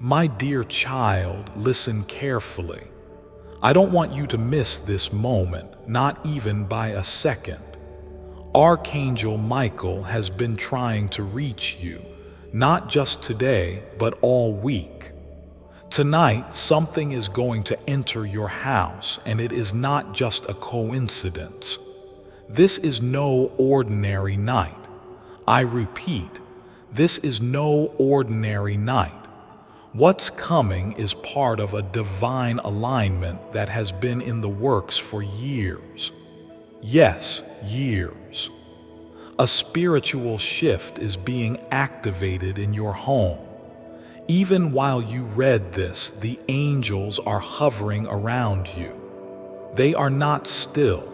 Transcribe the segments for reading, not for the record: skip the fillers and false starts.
My dear child, listen carefully. I don't want you to miss this moment, not even by a second. Archangel Michael has been trying to reach you, not just today, but all week. Tonight, something is going to enter your house, and it is not just a coincidence. This is no ordinary night. I repeat, this is no ordinary night. What's coming is part of a divine alignment that has been in the works for years. Yes, years. A spiritual shift is being activated in your home. Even while you read this, the angels are hovering around you. They are not still.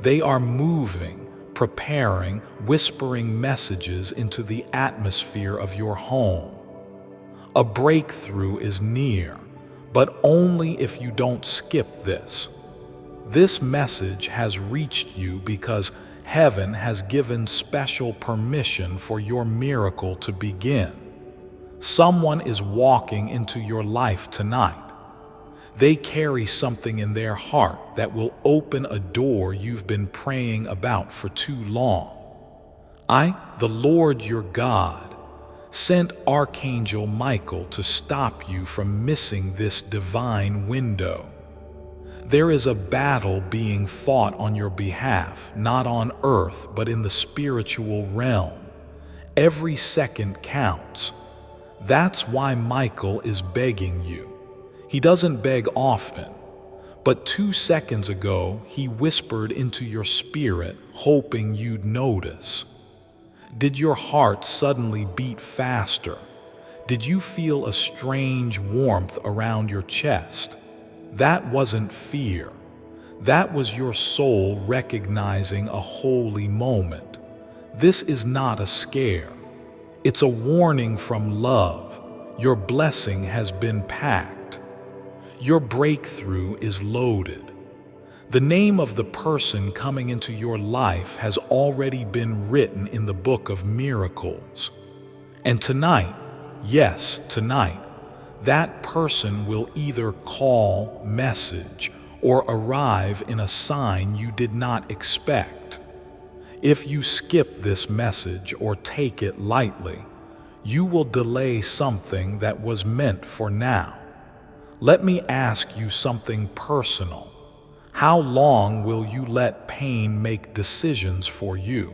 They are moving, preparing, whispering messages into the atmosphere of your home. A breakthrough is near, but only if you don't skip this. This message has reached you because heaven has given special permission for your miracle to begin. Someone is walking into your life tonight. They carry something in their heart that will open a door you've been praying about for too long. I, the Lord your God, sent Archangel Michael to stop you from missing this divine window. There is a battle being fought on your behalf, not on earth, but in the spiritual realm. Every second counts. That's why Michael is begging you. He doesn't beg often, but 2 seconds ago, he whispered into your spirit, hoping you'd notice. Did your heart suddenly beat faster? Did you feel a strange warmth around your chest? That wasn't fear. That was your soul recognizing a holy moment. This is not a scare. It's a warning from love. Your blessing has been packed. Your breakthrough is loaded. The name of the person coming into your life has already been written in the book of miracles. And tonight, yes, tonight, that person will either call, message, or arrive in a sign you did not expect. If you skip this message or take it lightly, you will delay something that was meant for now. Let me ask you something personal. How long will you let pain make decisions for you?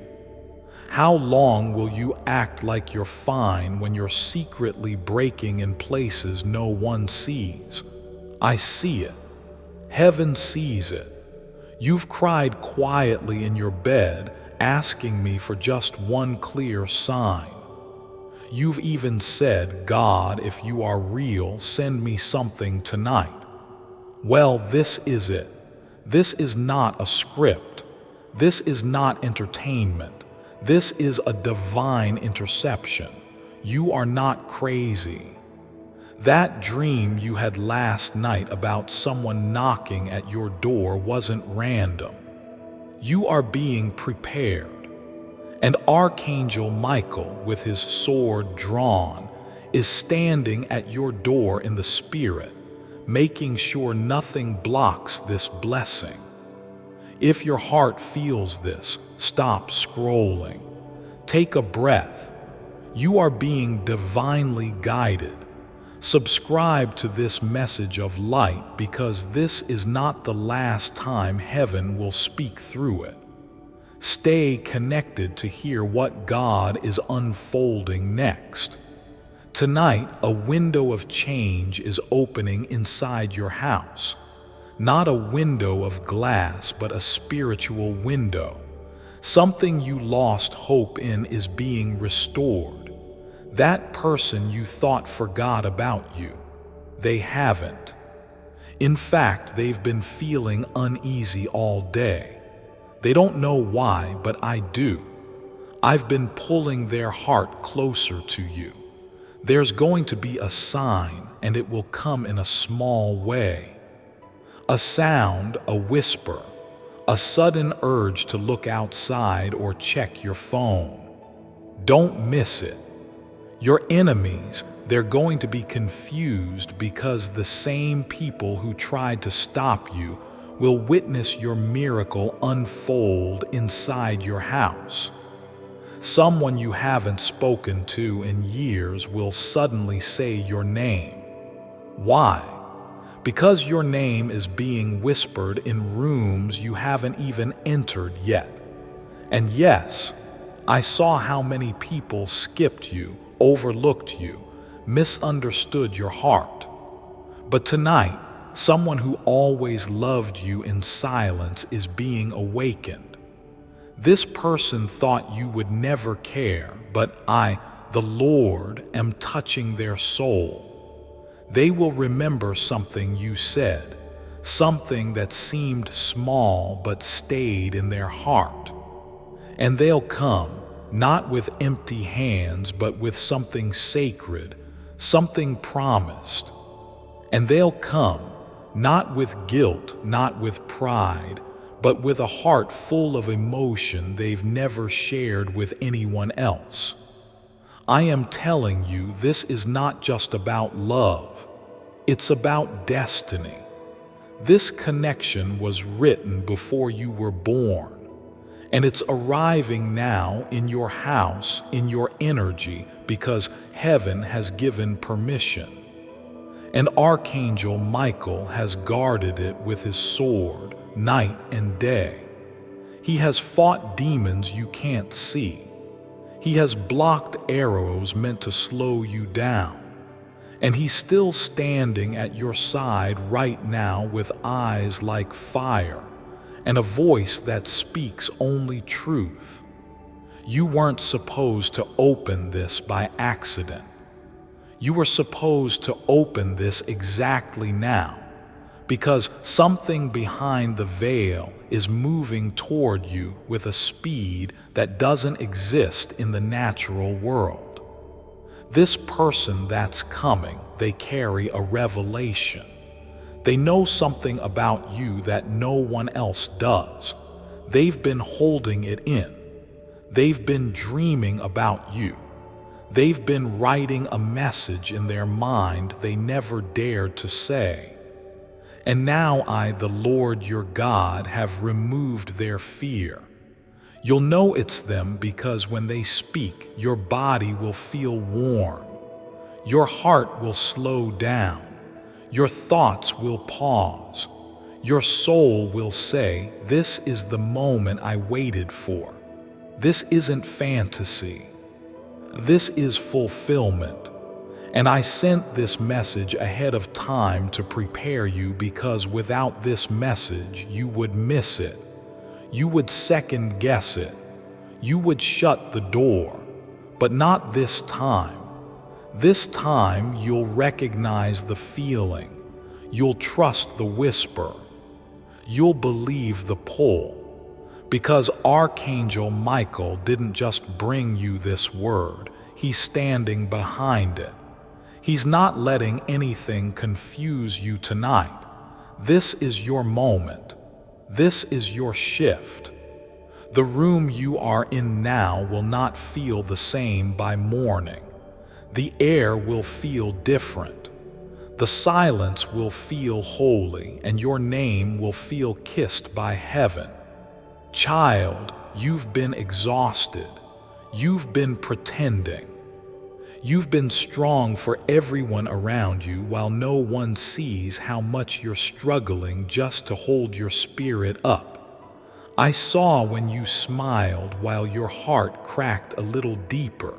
How long will you act like you're fine when you're secretly breaking in places no one sees? I see it. Heaven sees it. You've cried quietly in your bed, asking me for just one clear sign. You've even said, God, if you are real, send me something tonight. Well, this is it. This is not a script. This is not entertainment. This is a divine interception. You are not crazy. That dream you had last night about someone knocking at your door wasn't random. You are being prepared. And Archangel Michael, with his sword drawn, is standing at your door in the spirit, making sure nothing blocks this blessing. If your heart feels this, stop scrolling. Take a breath. You are being divinely guided. Subscribe to this message of light because this is not the last time heaven will speak through it. Stay connected to hear what God is unfolding next. Tonight, a window of change is opening inside your house. Not a window of glass, but a spiritual window. Something you lost hope in is being restored. That person you thought forgot about you, they haven't. In fact, they've been feeling uneasy all day. They don't know why, but I do. I've been pulling their heart closer to you. There's going to be a sign, and it will come in a small way. A sound, a whisper, a sudden urge to look outside or check your phone. Don't miss it. Your enemies, they're going to be confused because the same people who tried to stop you will witness your miracle unfold inside your house. Someone you haven't spoken to in years will suddenly say your name. Why? Because your name is being whispered in rooms you haven't even entered yet. And yes, I saw how many people skipped you, overlooked you, misunderstood your heart. But tonight, someone who always loved you in silence is being awakened. This person thought you would never care, but I, the Lord, am touching their soul. They will remember something you said, something that seemed small but stayed in their heart. And they'll come, not with empty hands, but with something sacred, something promised. And they'll come, not with guilt, not with pride, but with a heart full of emotion they've never shared with anyone else. I am telling you, this is not just about love. It's about destiny. This connection was written before you were born. And it's arriving now in your house, in your energy, because heaven has given permission. And Archangel Michael has guarded it with his sword, night and day. He has fought demons you can't see. He has blocked arrows meant to slow you down. And he's still standing at your side right now with eyes like fire and a voice that speaks only truth. You weren't supposed to open this by accident. You were supposed to open this exactly now, because something behind the veil is moving toward you with a speed that doesn't exist in the natural world. This person that's coming, they carry a revelation. They know something about you that no one else does. They've been holding it in. They've been dreaming about you. They've been writing a message in their mind they never dared to say. And now I, the Lord your God, have removed their fear. You'll know it's them because when they speak, your body will feel warm. Your heart will slow down. Your thoughts will pause. Your soul will say, "This is the moment I waited for. This isn't fantasy. This is fulfillment." And I sent this message ahead of time to prepare you, because without this message, you would miss it. You would second guess it. You would shut the door. But not this time. This time, you'll recognize the feeling. You'll trust the whisper. You'll believe the pull. Because Archangel Michael didn't just bring you this word. He's standing behind it. He's not letting anything confuse you tonight. This is your moment. This is your shift. The room you are in now will not feel the same by morning. The air will feel different. The silence will feel holy, and your name will feel kissed by heaven. Child, you've been exhausted. You've been pretending. You've been strong for everyone around you while no one sees how much you're struggling just to hold your spirit up. I saw when you smiled while your heart cracked a little deeper.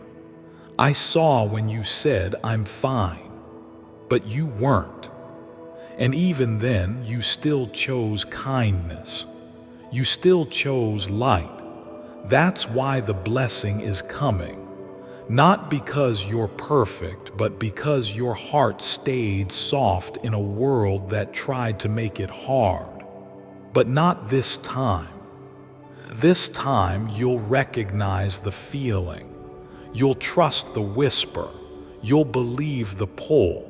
I saw when you said, "I'm fine," but you weren't. And even then, you still chose kindness. You still chose light. That's why the blessing is coming. Not because you're perfect, but because your heart stayed soft in a world that tried to make it hard. But not this time. This time, you'll recognize the feeling. You'll trust the whisper. You'll believe the pull.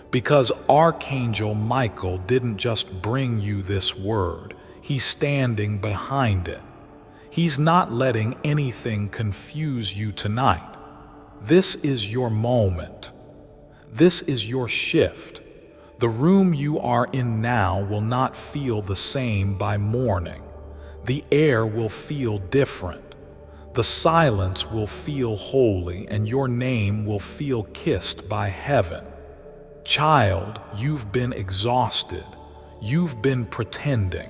Because Archangel Michael didn't just bring you this word. He's standing behind it. He's not letting anything confuse you tonight. This is your moment. This is your shift. The room you are in now will not feel the same by morning. The air will feel different. The silence will feel holy, and your name will feel kissed by heaven. Child, you've been exhausted. You've been pretending.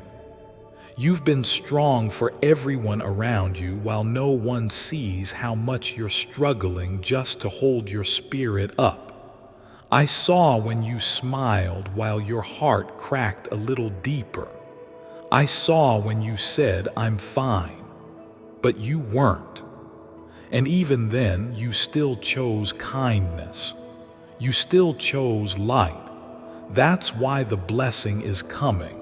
You've been strong for everyone around you while no one sees how much you're struggling just to hold your spirit up. I saw when you smiled while your heart cracked a little deeper. I saw when you said, "I'm fine," but you weren't. And even then, you still chose kindness. You still chose light. That's why the blessing is coming.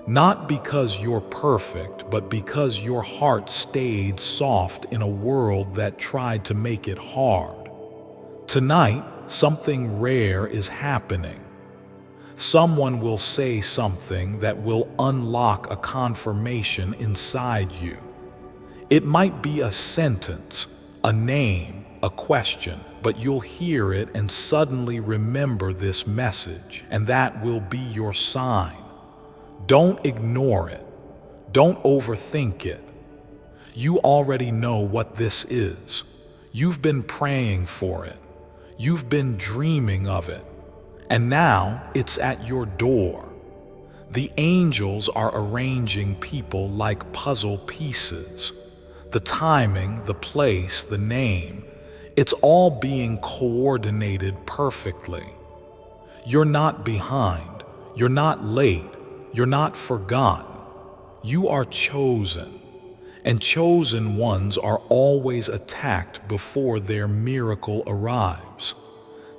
Not because you're perfect, but because your heart stayed soft in a world that tried to make it hard. Tonight, something rare is happening. Someone will say something that will unlock a confirmation inside you. It might be a sentence, a name, a question, but you'll hear it and suddenly remember this message, and that will be your sign. Don't ignore it. Don't overthink it. You already know what this is. You've been praying for it. You've been dreaming of it. And now it's at your door. The angels are arranging people like puzzle pieces. The timing, the place, the name, it's all being coordinated perfectly. You're not behind. You're not late. You're not forgotten. You are chosen. And chosen ones are always attacked before their miracle arrives.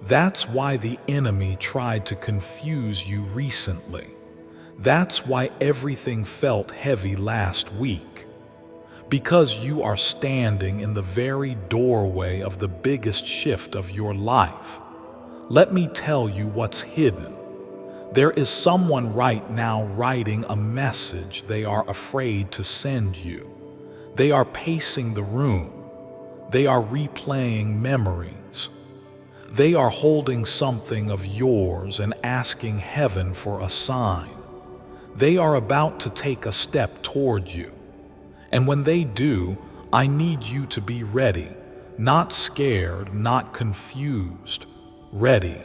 That's why the enemy tried to confuse you recently. That's why everything felt heavy last week. Because you are standing in the very doorway of the biggest shift of your life. Let me tell you what's hidden. There is someone right now writing a message they are afraid to send you. They are pacing the room. They are replaying memories. They are holding something of yours and asking heaven for a sign. They are about to take a step toward you. And when they do, I need you to be ready, not scared, not confused, ready.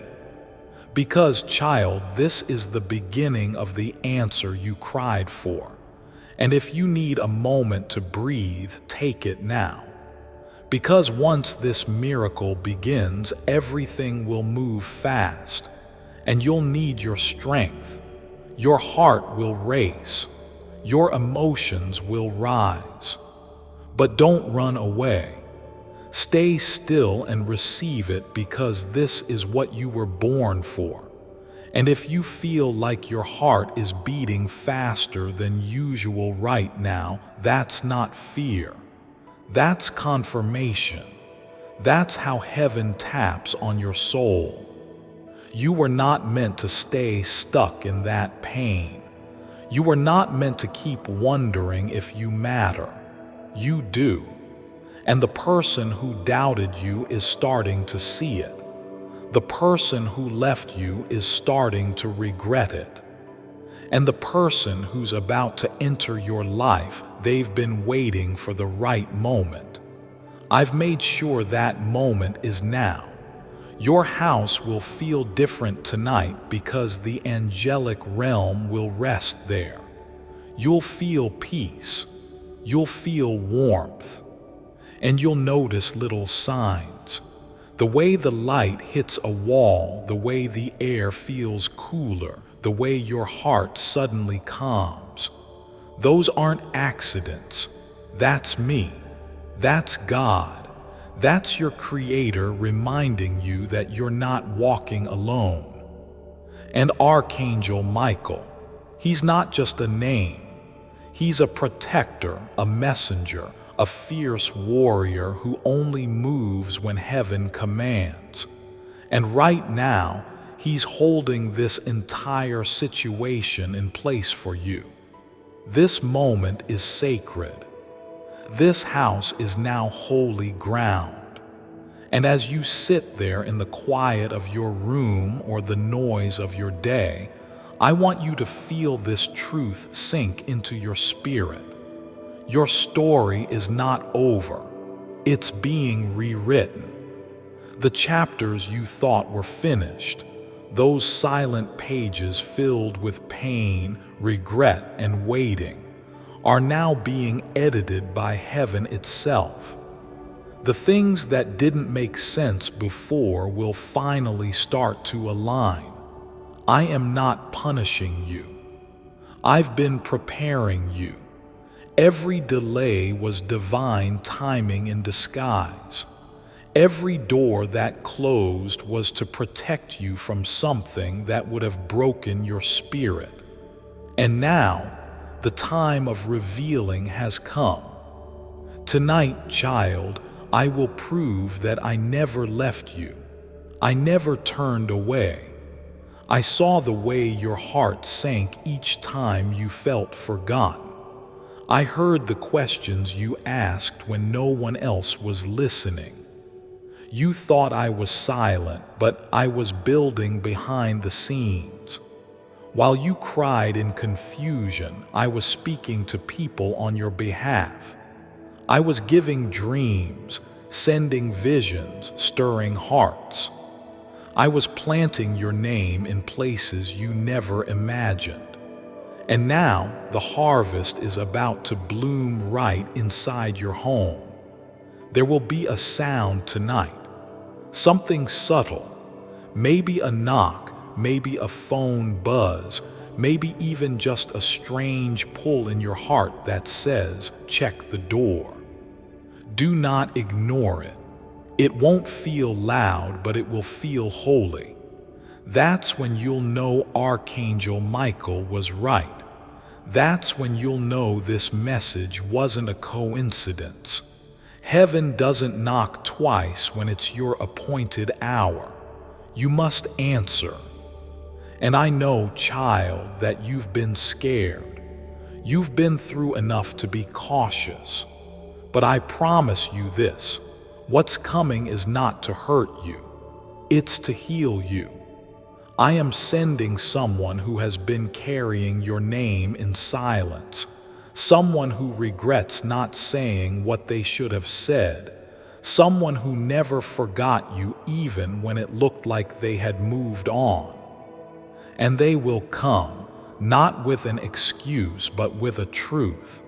Because, child, this is the beginning of the answer you cried for. And if you need a moment to breathe, take it now. Because once this miracle begins, everything will move fast, and you'll need your strength. Your heart will race. Your emotions will rise. But don't run away. Stay still and receive it, because this is what you were born for. And if you feel like your heart is beating faster than usual right now, that's not fear. That's confirmation. That's how heaven taps on your soul. You were not meant to stay stuck in that pain. You were not meant to keep wondering if you matter. You do. And the person who doubted you is starting to see it. The person who left you is starting to regret it. And the person who's about to enter your life, they've been waiting for the right moment. I've made sure that moment is now. Your house will feel different tonight because the angelic realm will rest there. You'll feel peace. You'll feel warmth. And you'll notice little signs. The way the light hits a wall, the way the air feels cooler, the way your heart suddenly calms. Those aren't accidents. That's me. That's God. That's your Creator reminding you that you're not walking alone. And Archangel Michael, he's not just a name. He's a protector, a messenger, a fierce warrior who only moves when heaven commands. And right now, he's holding this entire situation in place for you. This moment is sacred. This house is now holy ground. And as you sit there in the quiet of your room or the noise of your day, I want you to feel this truth sink into your spirit. Your story is not over. It's being rewritten. The chapters you thought were finished, those silent pages filled with pain, regret, and waiting, are now being edited by heaven itself. The things that didn't make sense before will finally start to align. I am not punishing you. I've been preparing you. Every delay was divine timing in disguise. Every door that closed was to protect you from something that would have broken your spirit. And now, the time of revealing has come. Tonight, child, I will prove that I never left you. I never turned away. I saw the way your heart sank each time you felt forgotten. I heard the questions you asked when no one else was listening. You thought I was silent, but I was building behind the scenes. While you cried in confusion, I was speaking to people on your behalf. I was giving dreams, sending visions, stirring hearts. I was planting your name in places you never imagined. And now the harvest is about to bloom right inside your home. There will be a sound tonight, something subtle, maybe a knock, maybe a phone buzz, maybe even just a strange pull in your heart that says, check the door. Do not ignore it. It won't feel loud, but it will feel holy. That's when you'll know Archangel Michael was right. That's when you'll know this message wasn't a coincidence. Heaven doesn't knock twice when it's your appointed hour. You must answer. And I know, child, that you've been scared. You've been through enough to be cautious. But I promise you this, what's coming is not to hurt you. It's to heal you. I am sending someone who has been carrying your name in silence, someone who regrets not saying what they should have said, someone who never forgot you even when it looked like they had moved on. And they will come, not with an excuse, but with a truth.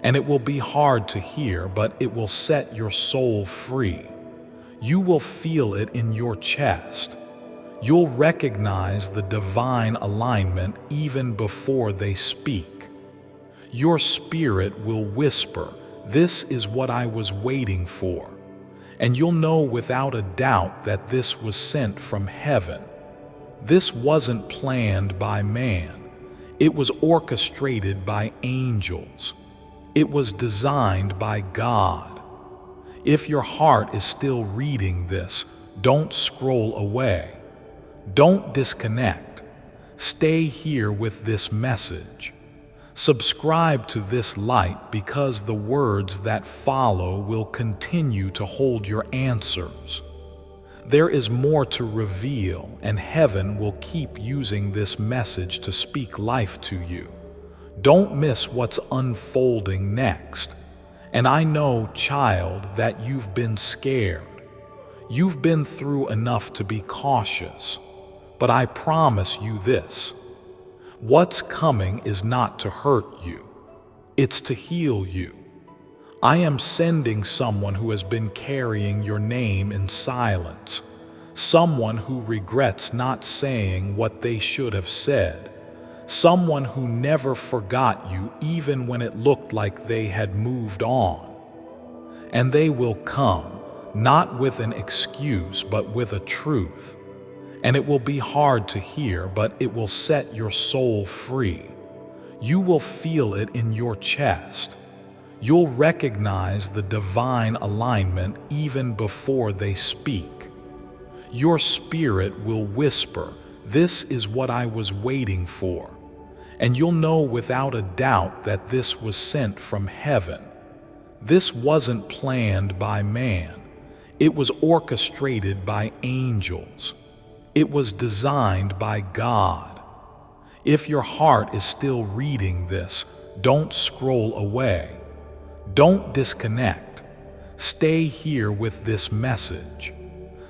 And it will be hard to hear, but it will set your soul free. You will feel it in your chest. You'll recognize the divine alignment even before they speak. Your spirit will whisper, "This is what I was waiting for." And you'll know without a doubt that this was sent from heaven. This wasn't planned by man. It was orchestrated by angels. It was designed by God. If your heart is still reading this, don't scroll away. Don't disconnect. Stay here with this message. Subscribe to this light because the words that follow will continue to hold your answers. There is more to reveal, and heaven will keep using this message to speak life to you. Don't miss what's unfolding next. And I know, child, that you've been scared. You've been through enough to be cautious. But I promise you this, what's coming is not to hurt you. It's to heal you. I am sending someone who has been carrying your name in silence, someone who regrets not saying what they should have said, someone who never forgot you even when it looked like they had moved on. And they will come, not with an excuse, but with a truth. And it will be hard to hear, but it will set your soul free. You will feel it in your chest. You'll recognize the divine alignment even before they speak. Your spirit will whisper, "This is what I was waiting for." And you'll know without a doubt that this was sent from heaven. This wasn't planned by man. It was orchestrated by angels. It was designed by God. If your heart is still reading this, don't scroll away. Don't disconnect. Stay here with this message.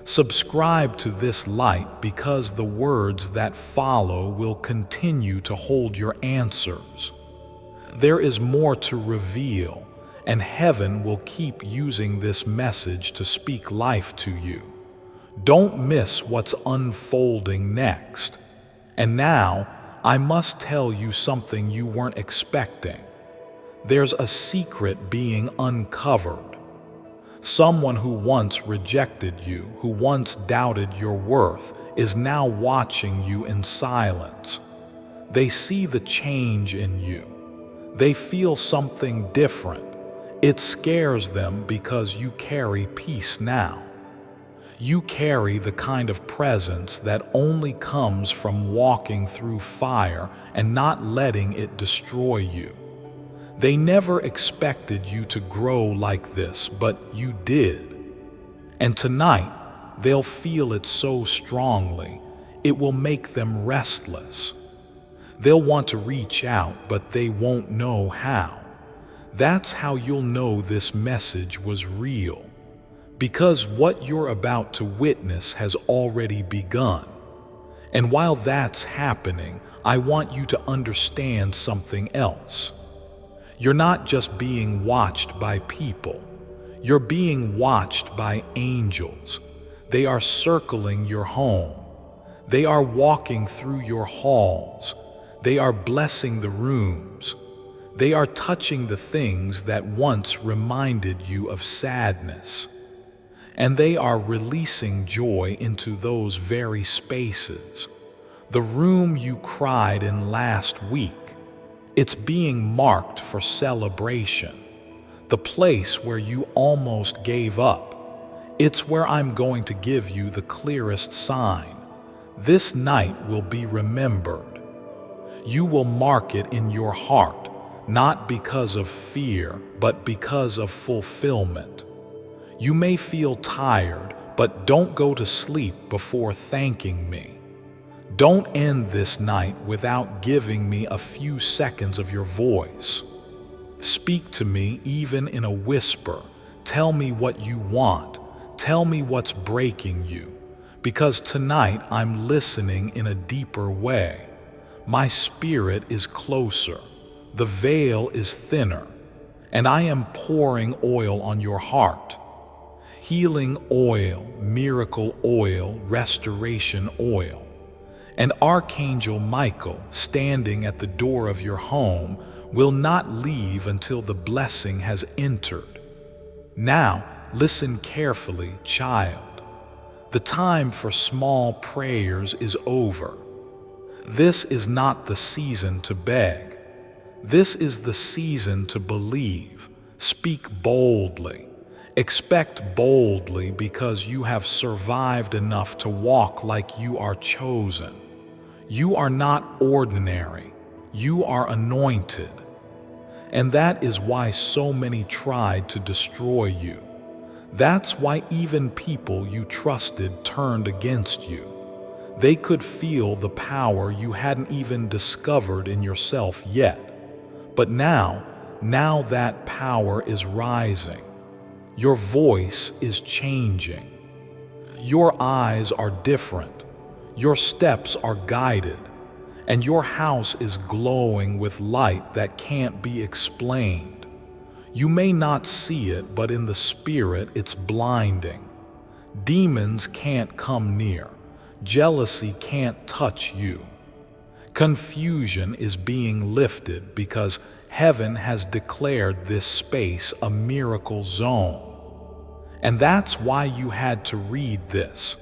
Subscribe to this light because the words that follow will continue to hold your answers. There is more to reveal, and heaven will keep using this message to speak life to you. Don't miss what's unfolding next. And now, I must tell you something you weren't expecting. There's a secret being uncovered. Someone who once rejected you, who once doubted your worth, is now watching you in silence. They see the change in you. They feel something different. It scares them because you carry peace now. You carry the kind of presence that only comes from walking through fire and not letting it destroy you. They never expected you to grow like this, but you did. And tonight, they'll feel it so strongly, it will make them restless. They'll want to reach out, but they won't know how. That's how you'll know this message was real. Because what you're about to witness has already begun. And while that's happening, I want you to understand something else. You're not just being watched by people. You're being watched by angels. They are circling your home. They are walking through your halls. They are blessing the rooms. They are touching the things that once reminded you of sadness. And they are releasing joy into those very spaces. The room you cried in last week, it's being marked for celebration. The place where you almost gave up, it's where I'm going to give you the clearest sign. This night will be remembered. You will mark it in your heart, not because of fear, but because of fulfillment. You may feel tired, but don't go to sleep before thanking me. Don't end this night without giving me a few seconds of your voice. Speak to me even in a whisper. Tell me what you want. Tell me what's breaking you. Because tonight I'm listening in a deeper way. My spirit is closer. The veil is thinner. And I am pouring oil on your heart. Healing oil, miracle oil, restoration oil. And Archangel Michael, standing at the door of your home, will not leave until the blessing has entered. Now, listen carefully, child. The time for small prayers is over. This is not the season to beg. This is the season to believe. Speak boldly. Expect boldly because you have survived enough to walk like you are chosen. You are not ordinary. You are anointed. And that is why so many tried to destroy you. That's why even people you trusted turned against you. They could feel the power you hadn't even discovered in yourself yet. But now that power is rising. Your voice is changing. Your eyes are different. Your steps are guided. And your house is glowing with light that can't be explained. You may not see it, but in the spirit it's blinding. Demons can't come near. Jealousy can't touch you. Confusion is being lifted because heaven has declared this space a miracle zone. And that's why you had to read this.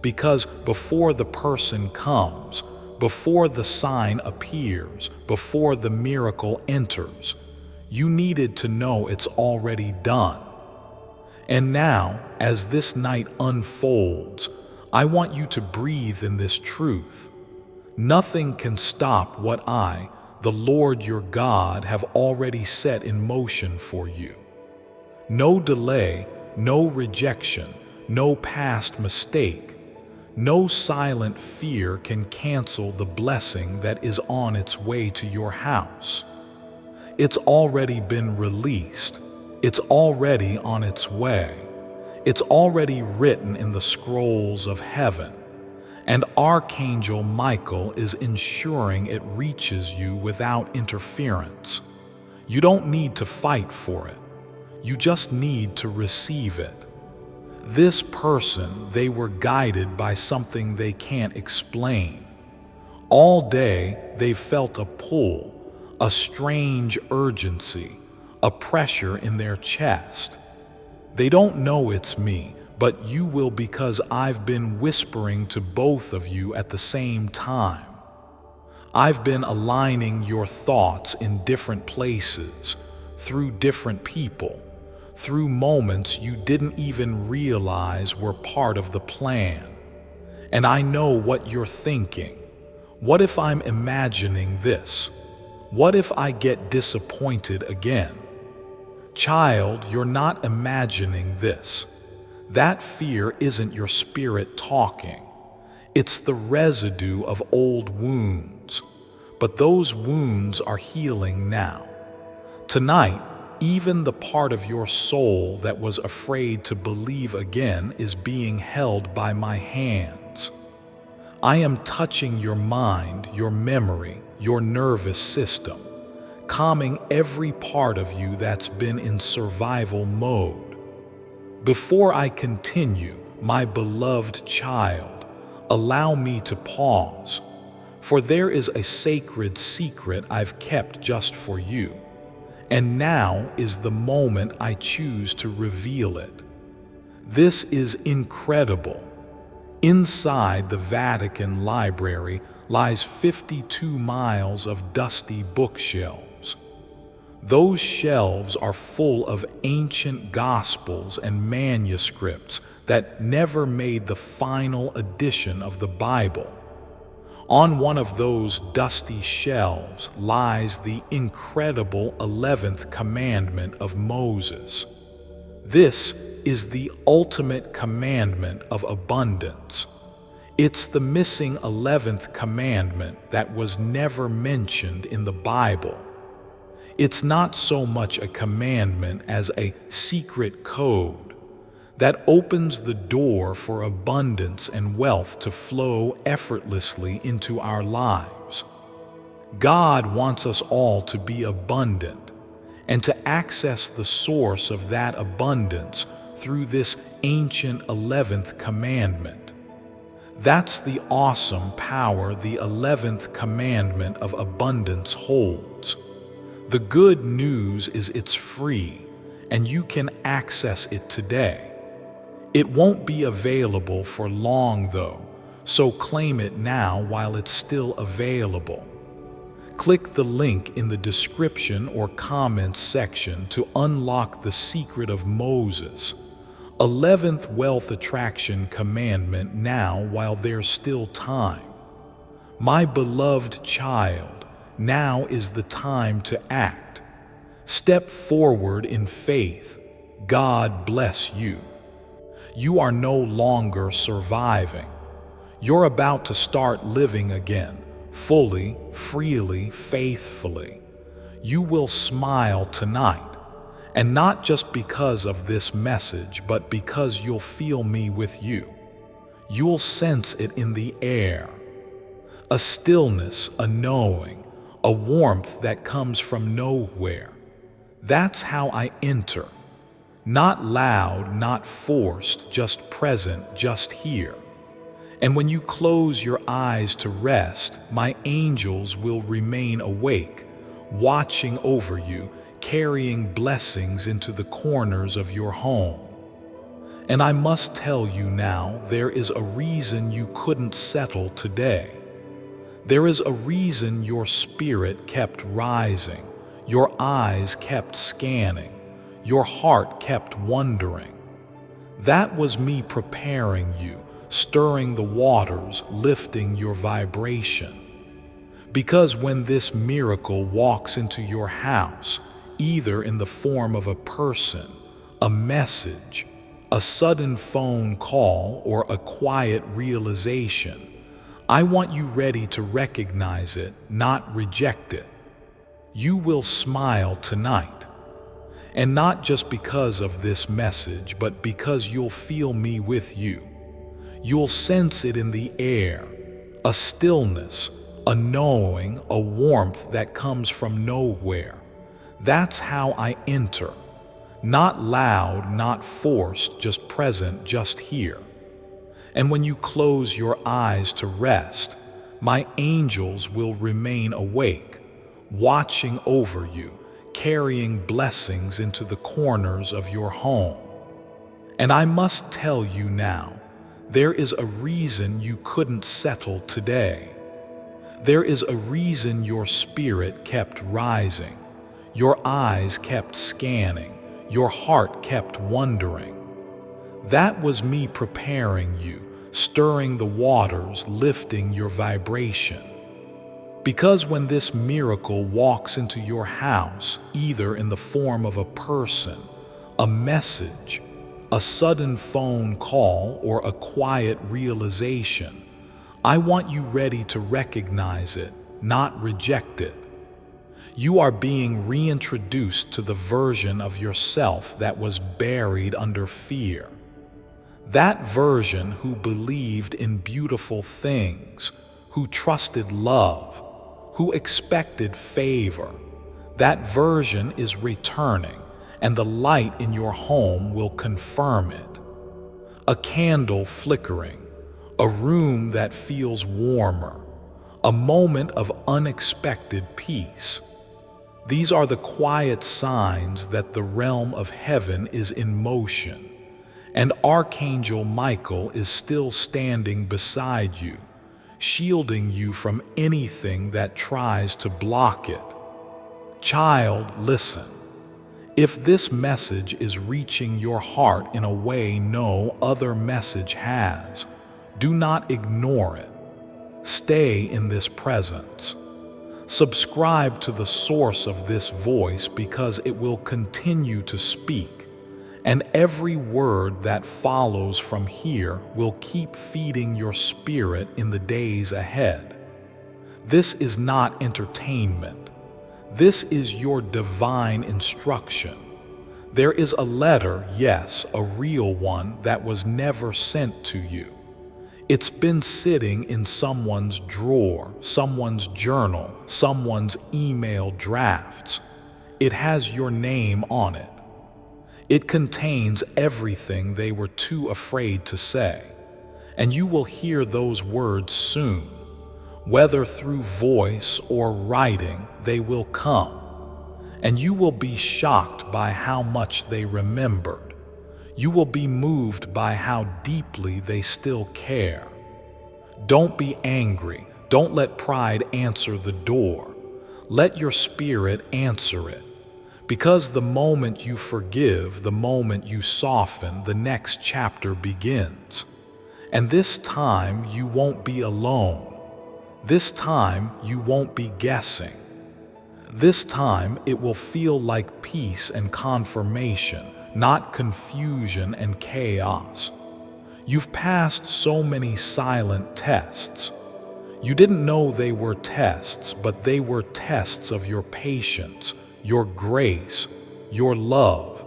Because before the person comes, before the sign appears, before the miracle enters, you needed to know it's already done. And now, as this night unfolds, I want you to breathe in this truth. Nothing can stop what I, the Lord your God, have already set in motion for you. No delay, no rejection, no past mistake, no silent fear can cancel the blessing that is on its way to your house. It's already been released. It's already on its way. It's already written in the scrolls of heaven. And Archangel Michael is ensuring it reaches you without interference. You don't need to fight for it. You just need to receive it. This person, they were guided by something they can't explain. All day, they've felt a pull, a strange urgency, a pressure in their chest. They don't know it's me, but you will, because I've been whispering to both of you at the same time. I've been aligning your thoughts in different places, through different people, through moments you didn't even realize were part of the plan. And I know what you're thinking. What if I'm imagining this? What if I get disappointed again? Child, you're not imagining this. That fear isn't your spirit talking. It's the residue of old wounds. But those wounds are healing now. Tonight, even the part of your soul that was afraid to believe again is being held by my hands. I am touching your mind, your memory, your nervous system, calming every part of you that's been in survival mode. Before I continue, my beloved child, allow me to pause, for there is a sacred secret I've kept just for you. And now is the moment I choose to reveal it. This is incredible. Inside the Vatican Library lies 52 miles of dusty bookshelves. Those shelves are full of ancient gospels and manuscripts that never made the final edition of the Bible. On one of those dusty shelves lies the incredible 11th commandment of Moses. This is the ultimate commandment of abundance. It's the missing 11th commandment that was never mentioned in the Bible. It's not so much a commandment as a secret code that opens the door for abundance and wealth to flow effortlessly into our lives. God wants us all to be abundant and to access the source of that abundance through this ancient 11th commandment. That's the awesome power the 11th commandment of abundance holds. The good news is it's free, and you can access it today. It won't be available for long though, so claim it now while it's still available. Click the link in the description or comments section to unlock the secret of Moses' 11th wealth attraction commandment now while there's still time. My beloved child, now is the time to act. Step forward in faith. God bless you. You are no longer surviving. You're about to start living again, fully, freely, faithfully. You will smile tonight, and not just because of this message, but because you'll feel me with you. You'll sense it in the air. A stillness, a knowing, a warmth that comes from nowhere. That's how I enter. Not loud, not forced, just present, just here. And when you close your eyes to rest, my angels will remain awake, watching over you, carrying blessings into the corners of your home. And I must tell you now, there is a reason you couldn't settle today. There is a reason your spirit kept rising, your eyes kept scanning, your heart kept wondering. That was me preparing you, stirring the waters, lifting your vibration. Because when this miracle walks into your house, either in the form of a person, a message, a sudden phone call, or a quiet realization, I want you ready to recognize it, not reject it. You will smile tonight. And not just because of this message, but because you'll feel me with you. You'll sense it in the air, a stillness, a knowing, a warmth that comes from nowhere. That's how I enter. Not loud, not forced, just present, just here. And when you close your eyes to rest, my angels will remain awake, watching over you, carrying blessings into the corners of your home. And I must tell you now, there is a reason you couldn't settle today. There is a reason your spirit kept rising, your eyes kept scanning, your heart kept wondering. That was me preparing you, stirring the waters, lifting your vibration. Because when this miracle walks into your house, either in the form of a person, a message, a sudden phone call, or a quiet realization, I want you ready to recognize it, not reject it. You are being reintroduced to the version of yourself that was buried under fear. That version who believed in beautiful things, who trusted love, who expected favor. That version is returning, and the light in your home will confirm it. A candle flickering, a room that feels warmer, a moment of unexpected peace. These are the quiet signs that the realm of heaven is in motion, and Archangel Michael is still standing beside you, shielding you from anything that tries to block it. Child, listen. If this message is reaching your heart in a way no other message has, do not ignore it. Stay in this presence. Subscribe to the source of this voice because it will continue to speak, and every word that follows from here will keep feeding your spirit in the days ahead. This is not entertainment. This is your divine instruction. There is a letter, yes, a real one, that was never sent to you. It's been sitting in someone's drawer, someone's journal, someone's email drafts. It has your name on it. It contains everything they were too afraid to say, and you will hear those words soon. Whether through voice or writing, they will come, and you will be shocked by how much they remembered. You will be moved by how deeply they still care. Don't be angry. Don't let pride answer the door. Let your spirit answer it. Because the moment you forgive, the moment you soften, the next chapter begins. And this time you won't be alone. This time you won't be guessing. This time it will feel like peace and confirmation, not confusion and chaos. You've passed so many silent tests. You didn't know they were tests, but they were tests of your patience, your grace, your love,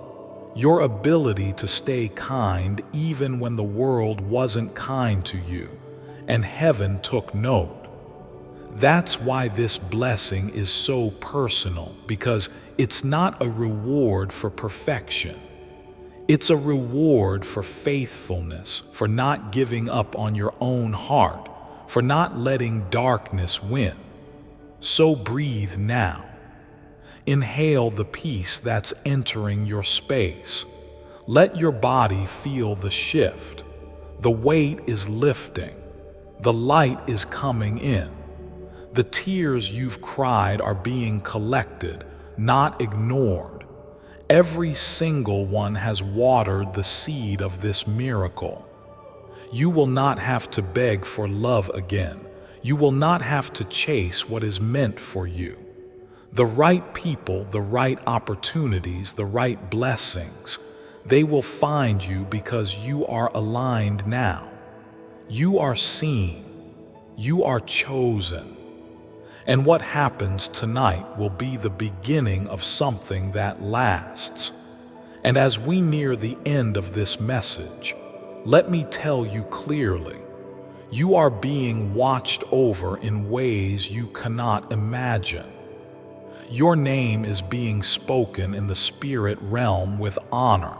your ability to stay kind even when the world wasn't kind to you, and heaven took note. That's why this blessing is so personal, because it's not a reward for perfection. It's a reward for faithfulness, for not giving up on your own heart, for not letting darkness win. So breathe now. Inhale the peace that's entering your space. Let your body feel the shift. The weight is lifting. The light is coming in. The tears you've cried are being collected, not ignored. Every single one has watered the seed of this miracle. You will not have to beg for love again. You will not have to chase what is meant for you. The right people, the right opportunities, the right blessings, They will find you because you are aligned now. You are seen. You are chosen. And what happens tonight will be the beginning of something that lasts. And as we near the end of this message, let me tell you clearly, you are being watched over in ways you cannot imagine. Your name is being spoken in the spirit realm with honor.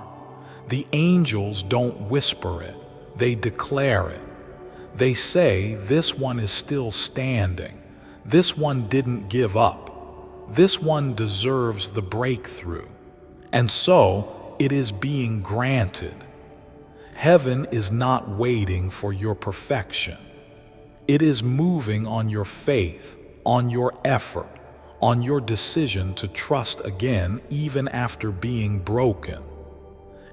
The angels don't whisper it, they declare it. They say, "This one is still standing. This one didn't give up. This one deserves the breakthrough." And so it is being granted. Heaven is not waiting for your perfection. It is moving on your faith, on your effort, on your decision to trust again even after being broken.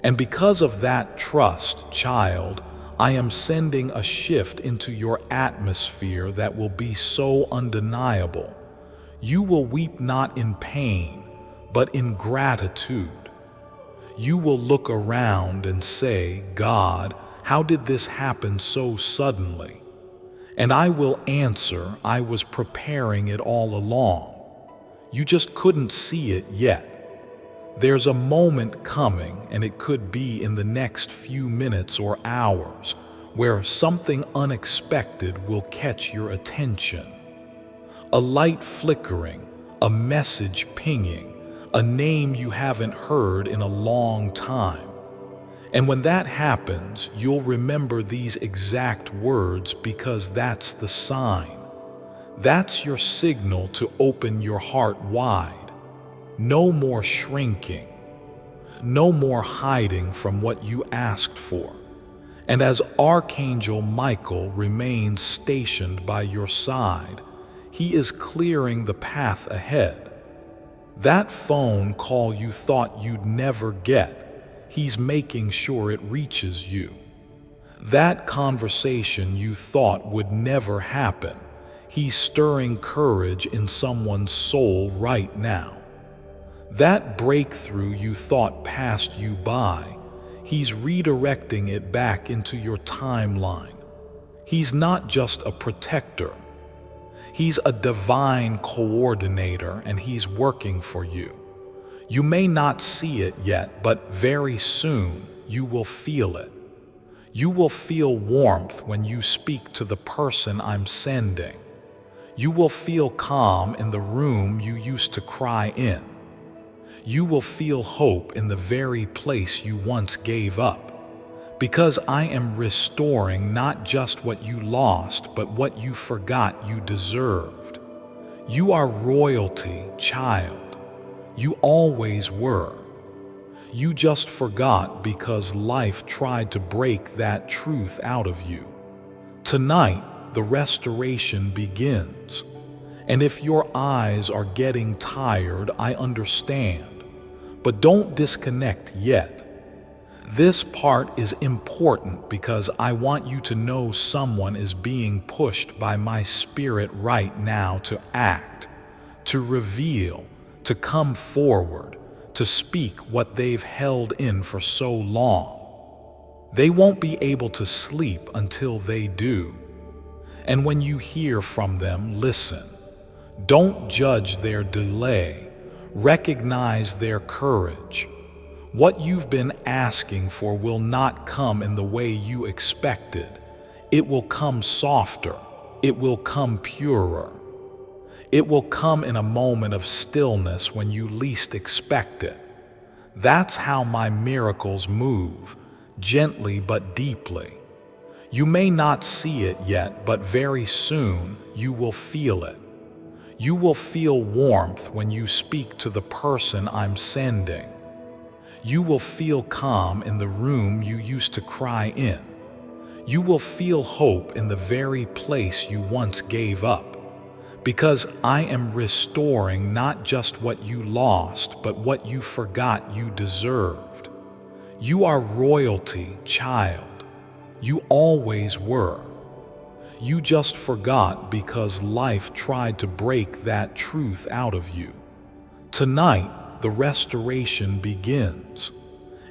And because of that trust, child, I am sending a shift into your atmosphere that will be so undeniable. You will weep not in pain, but in gratitude. You will look around and say, "God, how did this happen so suddenly?" And I will answer, "I was preparing it all along. You just couldn't see it yet." There's a moment coming, and it could be in the next few minutes or hours, where something unexpected will catch your attention. A light flickering, a message pinging, a name you haven't heard in a long time. And when that happens, you'll remember these exact words because that's the sign. That's your signal to open your heart wide. No more shrinking. No more hiding from what you asked for. And as Archangel Michael remains stationed by your side, he is clearing the path ahead. That phone call you thought you'd never get, he's making sure it reaches you. That conversation you thought would never happen, he's stirring courage in someone's soul right now. That breakthrough you thought passed you by, he's redirecting it back into your timeline. He's not just a protector. He's a divine coordinator, and he's working for you. You may not see it yet, but very soon you will feel it. You will feel warmth when you speak to the person I'm sending. You will feel calm in the room you used to cry in. You will feel hope in the very place you once gave up. Because I am restoring not just what you lost, but what you forgot you deserved. You are royalty, child. You always were. You just forgot because life tried to break that truth out of you. Tonight, the restoration begins. And if your eyes are getting tired, I understand. But don't disconnect yet. This part is important because I want you to know someone is being pushed by my spirit right now to act, to reveal, to come forward, to speak what they've held in for so long. They won't be able to sleep until they do. And when you hear from them, listen. Don't judge their delay. Recognize their courage. What you've been asking for will not come in the way you expected. It will come softer. It will come purer. It will come in a moment of stillness when you least expect it. That's how my miracles move, gently but deeply. You may not see it yet, but very soon you will feel it. You will feel warmth when you speak to the person I'm sending. You will feel calm in the room you used to cry in. You will feel hope in the very place you once gave up. Because I am restoring not just what you lost, but what you forgot you deserved. You are royalty, child. You always were. You just forgot because life tried to break that truth out of you. Tonight, the restoration begins.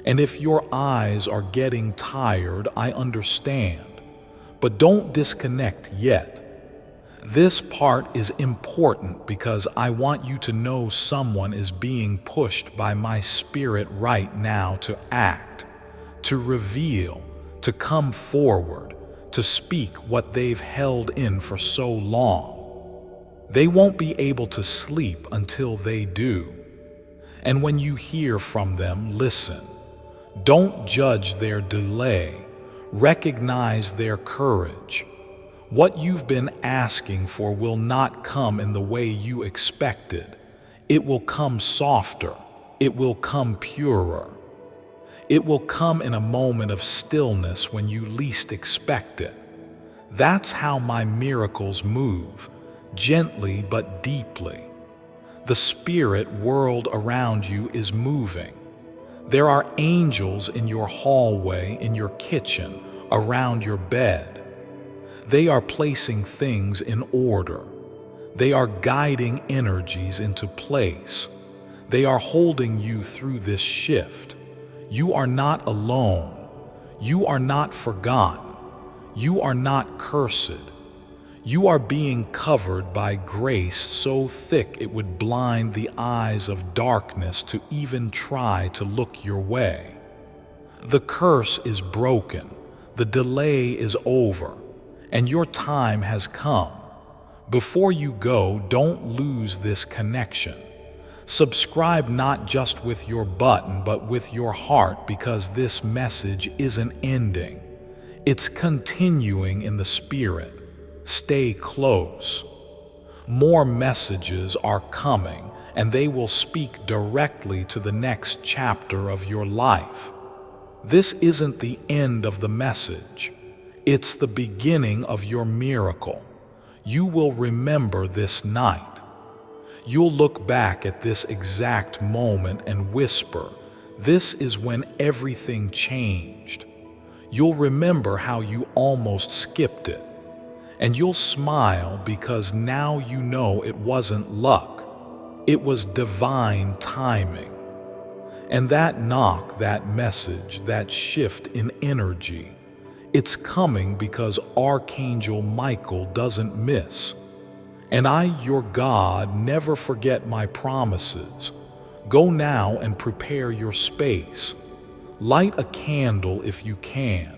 And if your eyes are getting tired, I understand. But don't disconnect yet. This part is important because I want you to know someone is being pushed by my spirit right now to act, to reveal, to come forward, to speak what they've held in for so long. They won't be able to sleep until they do. And when you hear from them, listen. Don't judge their delay. Recognize their courage. What you've been asking for will not come in the way you expected. It will come softer. It will come purer. It will come in a moment of stillness when you least expect it. That's how my miracles move, gently but deeply. The spirit world around you is moving. There are angels in your hallway, in your kitchen, around your bed. They are placing things in order. They are guiding energies into place. They are holding you through this shift. You are not alone. You are not forgotten. You are not cursed. You are being covered by grace so thick it would blind the eyes of darkness to even try to look your way. The curse is broken. The delay is over. And your time has come. Before you go, don't lose this connection. Subscribe not just with your button, but with your heart, because this message isn't ending. It's continuing in the spirit. Stay close. More messages are coming, and they will speak directly to the next chapter of your life. This isn't the end of the message. It's the beginning of your miracle. You will remember this night. You'll look back at this exact moment and whisper, "This is when everything changed." You'll remember how you almost skipped it. And you'll smile because now you know it wasn't luck. It was divine timing. And that knock, that message, that shift in energy, it's coming because Archangel Michael doesn't miss. And I, your God, never forget my promises. Go now and prepare your space. Light a candle if you can.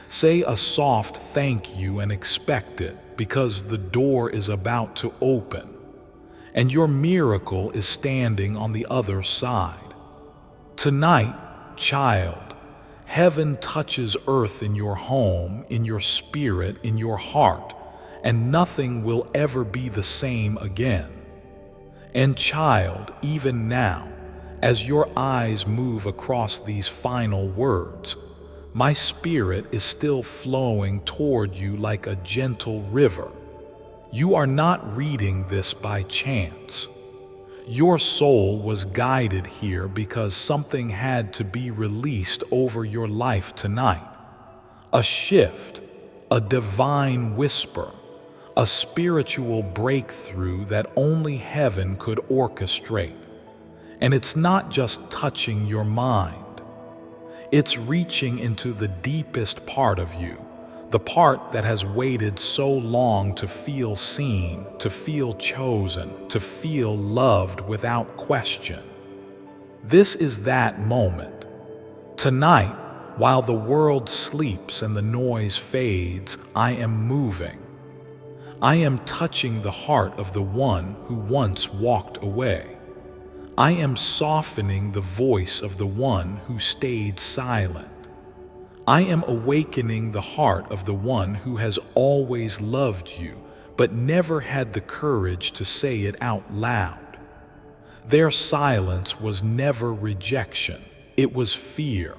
Say a soft thank you and expect it, because the door is about to open. And your miracle is standing on the other side. Tonight, child, heaven touches earth in your home, in your spirit, in your heart, and nothing will ever be the same again. And child, even now, as your eyes move across these final words, my spirit is still flowing toward you like a gentle river. You are not reading this by chance. Your soul was guided here because something had to be released over your life tonight. A shift, a divine whisper, a spiritual breakthrough that only heaven could orchestrate. And it's not just touching your mind. It's reaching into the deepest part of you, the part that has waited so long to feel seen, to feel chosen, to feel loved without question. This is that moment. Tonight, while the world sleeps and the noise fades, I am moving. I am touching the heart of the one who once walked away. I am softening the voice of the one who stayed silent. I am awakening the heart of the one who has always loved you, but never had the courage to say it out loud. Their silence was never rejection, it was fear.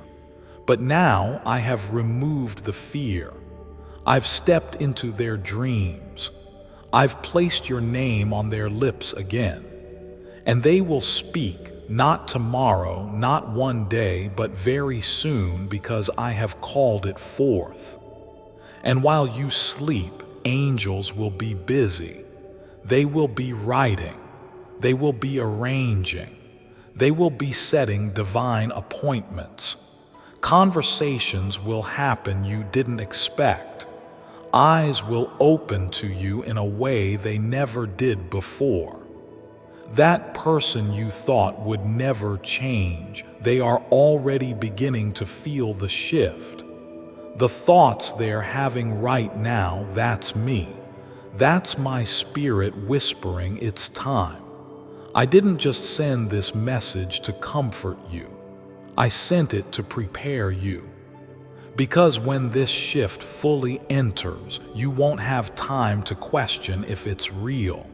But now I have removed the fear. I've stepped into their dreams. I've placed your name on their lips again. And they will speak, not tomorrow, not one day, but very soon, because I have called it forth. And while you sleep, angels will be busy. They will be writing. They will be arranging. They will be setting divine appointments. Conversations will happen you didn't expect. Eyes will open to you in a way they never did before. That person you thought would never change, they are already beginning to feel the shift. The thoughts they're having right now, that's me. That's my spirit whispering it's time. I didn't just send this message to comfort you. I sent it to prepare you. Because when this shift fully enters, you won't have time to question if it's real.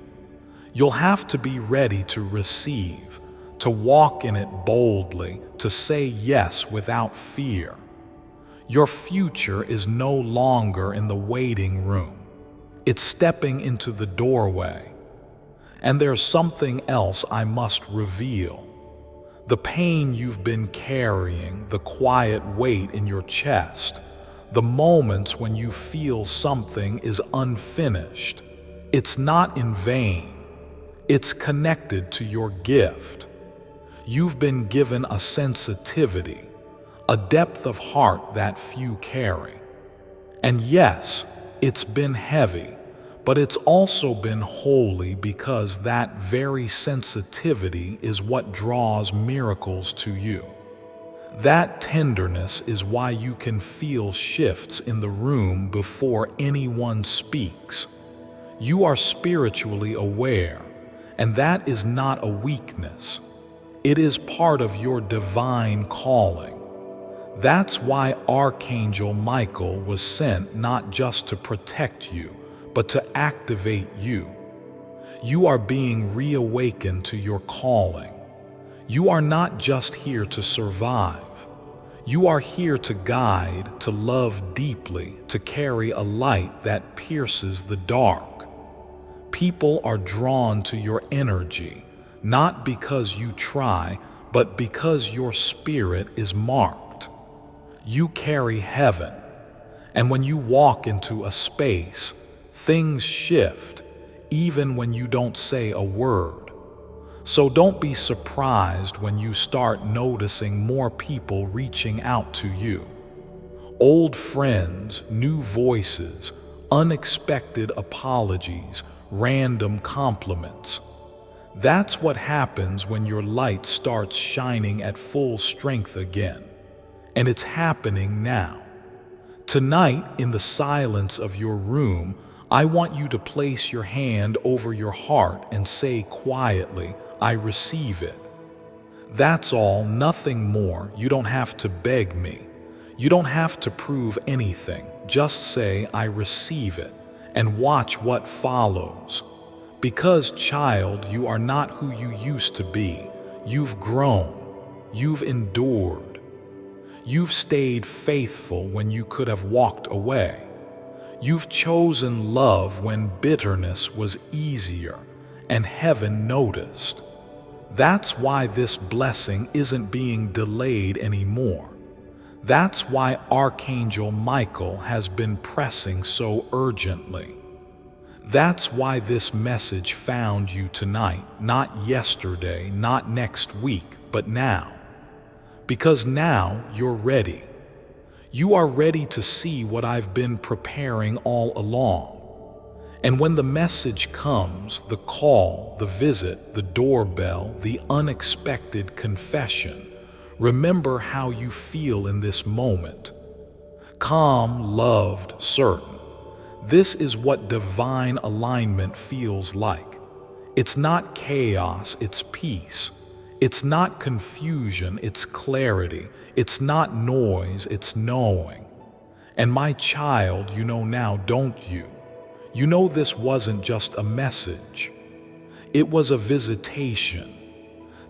You'll have to be ready to receive, to walk in it boldly, to say yes without fear. Your future is no longer in the waiting room. It's stepping into the doorway. And there's something else I must reveal. The pain you've been carrying, the quiet weight in your chest, the moments when you feel something is unfinished. It's not in vain. It's connected to your gift. You've been given a sensitivity, a depth of heart that few carry. And yes, it's been heavy, but it's also been holy, because that very sensitivity is what draws miracles to you. That tenderness is why you can feel shifts in the room before anyone speaks. You are spiritually aware, and that is not a weakness. It is part of your divine calling. That's why Archangel Michael was sent, not just to protect you, but to activate you. You are being reawakened to your calling. You are not just here to survive. You are here to guide, to love deeply, to carry a light that pierces the dark. People are drawn to your energy, not because you try, but because your spirit is marked. You carry heaven, and when you walk into a space, things shift, even when you don't say a word. So don't be surprised when you start noticing more people reaching out to you. Old friends, new voices, unexpected apologies, random compliments. That's what happens when your light starts shining at full strength again. And it's happening now. Tonight, in the silence of your room, I want you to place your hand over your heart and say quietly, I receive it. That's all, nothing more. You don't have to beg me. You don't have to prove anything. Just say, I receive it, and watch what follows. Because, child, you are not who you used to be. You've grown. You've endured. You've stayed faithful when you could have walked away. You've chosen love when bitterness was easier, and heaven noticed. That's why this blessing isn't being delayed anymore. That's why Archangel Michael has been pressing so urgently. That's why this message found you tonight, not yesterday, not next week, but now. Because now you're ready. You are ready to see what I've been preparing all along. And when the message comes, the call, the visit, the doorbell, the unexpected confession, remember how you feel in this moment. Calm, loved, certain. This is what divine alignment feels like. It's not chaos, it's peace. It's not confusion, it's clarity. It's not noise, it's knowing. And my child, you know now, don't you? You know this wasn't just a message. It was a visitation.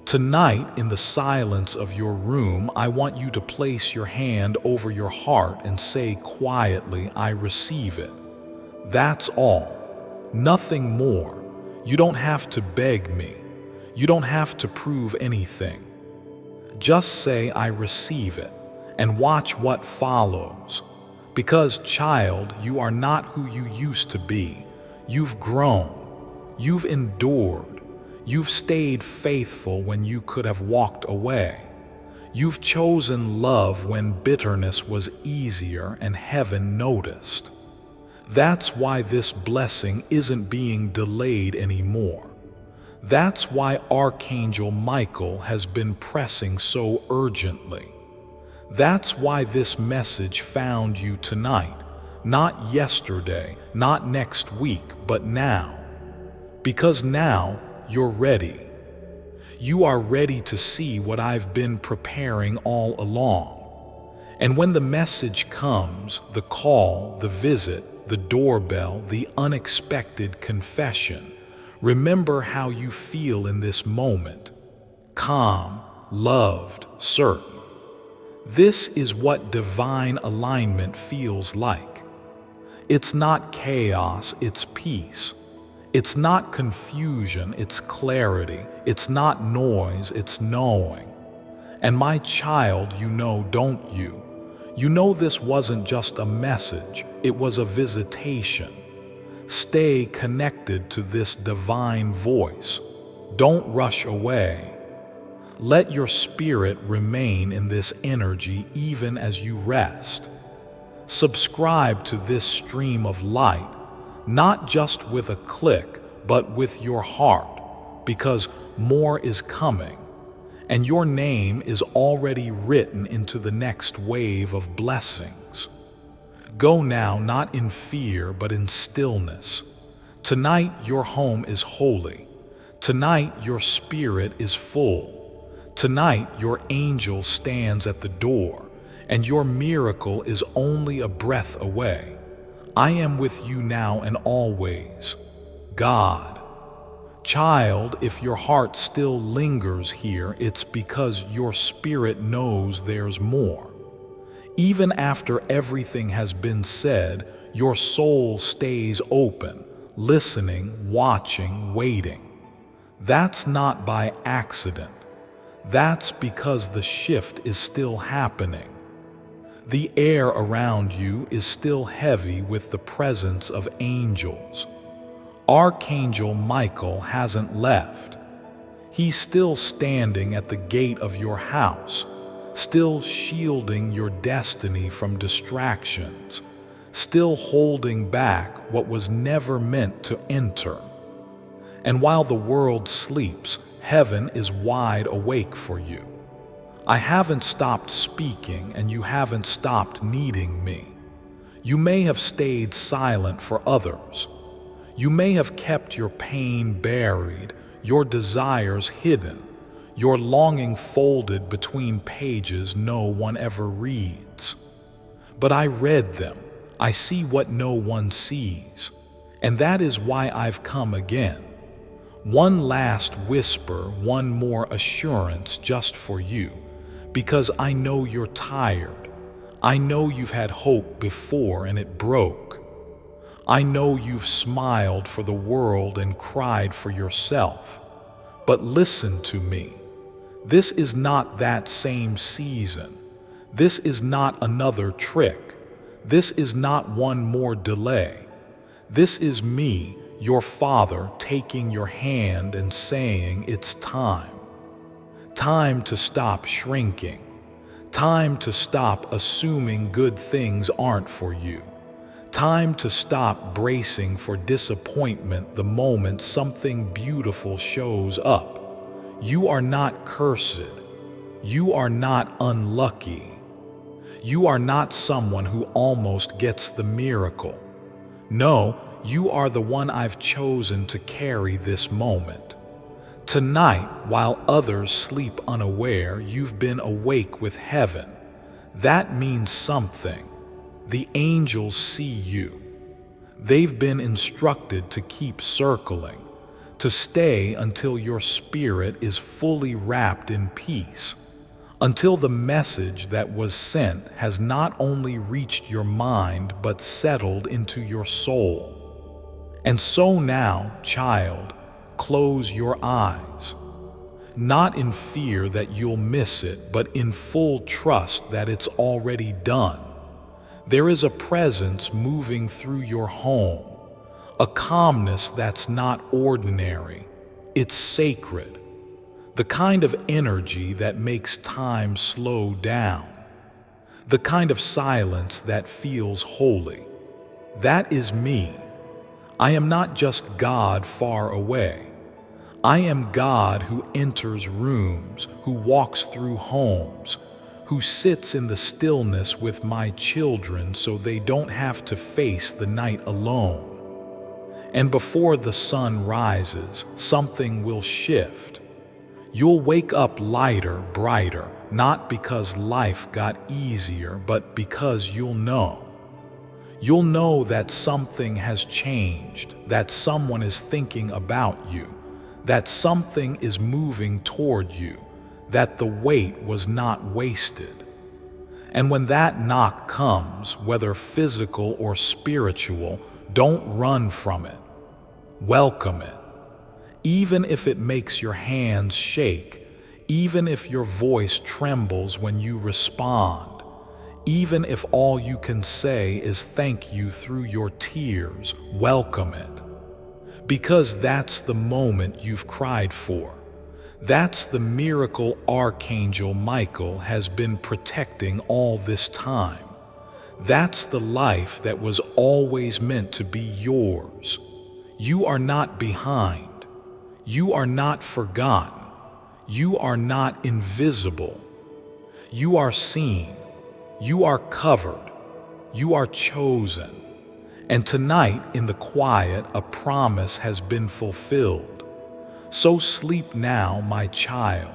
Tonight, in the silence of your room, I want you to place your hand over your heart and say quietly, I receive it. That's all. Nothing more. You don't have to beg me. You don't have to prove anything. Just say, I receive it, and watch what follows. Because, child, you are not who you used to be. You've grown. You've endured. You've stayed faithful when you could have walked away. You've chosen love when bitterness was easier and heaven noticed. That's why this blessing isn't being delayed anymore. That's why Archangel Michael has been pressing so urgently. That's why this message found you tonight, not yesterday, not next week, but now. Because now you're ready. You are ready to see what I've been preparing all along. And when the message comes, the call, the visit, the doorbell, the unexpected confession, remember how you feel in this moment. Calm, loved, certain. This is what divine alignment feels like. It's not chaos, it's peace. It's not confusion, it's clarity. It's not noise, it's knowing. And my child, you know, don't you? You know this wasn't just a message, it was a visitation. Stay connected to this divine voice. Don't rush away. Let your spirit remain in this energy even as you rest. Subscribe to this stream of light, not just with a click, but with your heart, because more is coming, and your name is already written into the next wave of blessings. Go now, not in fear, but in stillness. Tonight your home is holy. Tonight your spirit is full. Tonight your angel stands at the door, and your miracle is only a breath away. I am with you now and always. God. Child, if your heart still lingers here, it's because your spirit knows there's more. Even after everything has been said, your soul stays open, listening, watching, waiting. That's not by accident. That's because the shift is still happening. The air around you is still heavy with the presence of angels. Archangel Michael hasn't left. He's still standing at the gate of your house, still shielding your destiny from distractions, still holding back what was never meant to enter. And while the world sleeps, heaven is wide awake for you. I haven't stopped speaking, and you haven't stopped needing me. You may have stayed silent for others. You may have kept your pain buried, your desires hidden, your longing folded between pages no one ever reads. But I read them. I see what no one sees. And that is why I've come again. One last whisper, one more assurance just for you, because I know you're tired. I know you've had hope before and it broke. I know you've smiled for the world and cried for yourself. But listen to me. This is not that same season. This is not another trick. This is not one more delay. This is me, your Father, taking your hand and saying it's time. Time to stop shrinking. Time to stop assuming good things aren't for you. Time to stop bracing for disappointment the moment something beautiful shows up. You are not cursed. You are not unlucky. You are not someone who almost gets the miracle. No, you are the one I've chosen to carry this moment. Tonight, while others sleep unaware, you've been awake with heaven. That means something. The angels see you. They've been instructed to keep circling, to stay until your spirit is fully wrapped in peace, until the message that was sent has not only reached your mind but settled into your soul. And so now, child, close your eyes, not in fear that you'll miss it, but in full trust that it's already done. There is a presence moving through your home, a calmness that's not ordinary. It's sacred, the kind of energy that makes time slow down, the kind of silence that feels holy. That is me. I am not just God far away. I am God who enters rooms, who walks through homes, who sits in the stillness with my children so they don't have to face the night alone. And before the sun rises, something will shift. You'll wake up lighter, brighter, not because life got easier, but because you'll know. You'll know that something has changed, that someone is thinking about you, that something is moving toward you, that the wait was not wasted. And when that knock comes, whether physical or spiritual, don't run from it. Welcome it. Even if it makes your hands shake, even if your voice trembles when you respond, even if all you can say is thank you through your tears, welcome it. Because that's the moment you've cried for. That's the miracle Archangel Michael has been protecting all this time. That's the life that was always meant to be yours. You are not behind. You are not forgotten. You are not invisible. You are seen. You are covered. You are chosen. And tonight, in the quiet, a promise has been fulfilled. So sleep now, my child.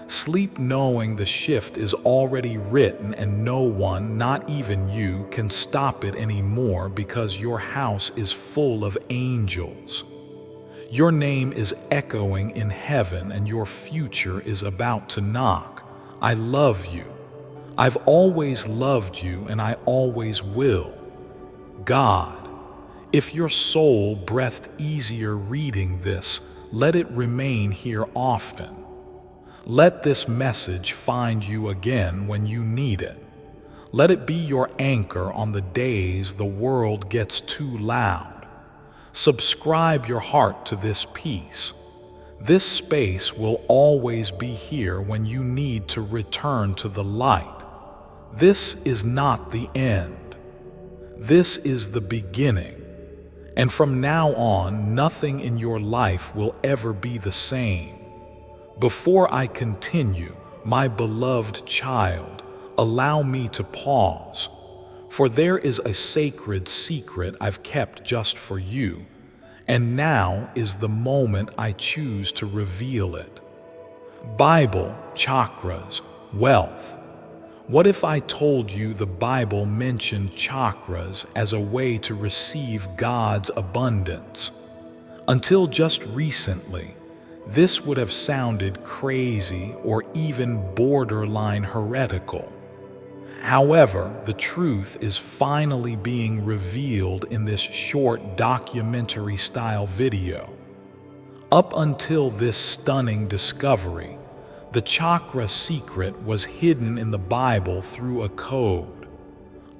Sleep knowing the shift is already written and no one, not even you, can stop it anymore because your house is full of angels. Your name is echoing in heaven and your future is about to knock. I love you. I've always loved you and I always will. God, if your soul breathed easier reading this, let it remain here often. Let this message find you again when you need it. Let it be your anchor on the days the world gets too loud. Subscribe your heart to this piece. This space will always be here when you need to return to the light. This is not the end. This is the beginning. And from now on, nothing in your life will ever be the same. Before I continue, my beloved child, allow me to pause, for there is a sacred secret I've kept just for you, and now is the moment I choose to reveal it. Bible, chakras, wealth. What if I told you the Bible mentioned chakras as a way to receive God's abundance? Until just recently, this would have sounded crazy or even borderline heretical. However, the truth is finally being revealed in this short documentary-style video. Up until this stunning discovery, the chakra secret was hidden in the Bible through a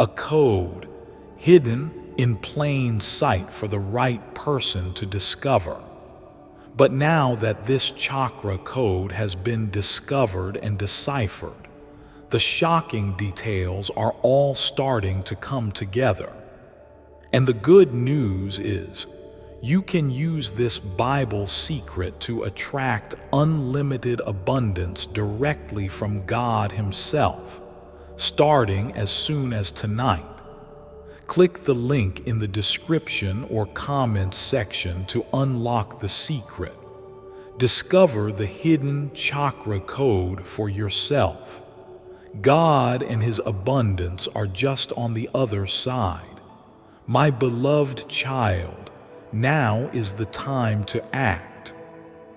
code hidden in plain sight for the right person to discover. But now that this chakra code has been discovered and deciphered, the shocking details are all starting to come together. And the good news is, you can use this Bible secret to attract unlimited abundance directly from God Himself, starting as soon as tonight. Click the link in the description or comments section to unlock the secret. Discover the hidden chakra code for yourself. God and His abundance are just on the other side. My beloved child, now is the time to act.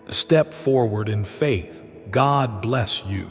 Step forward in faith. God bless you.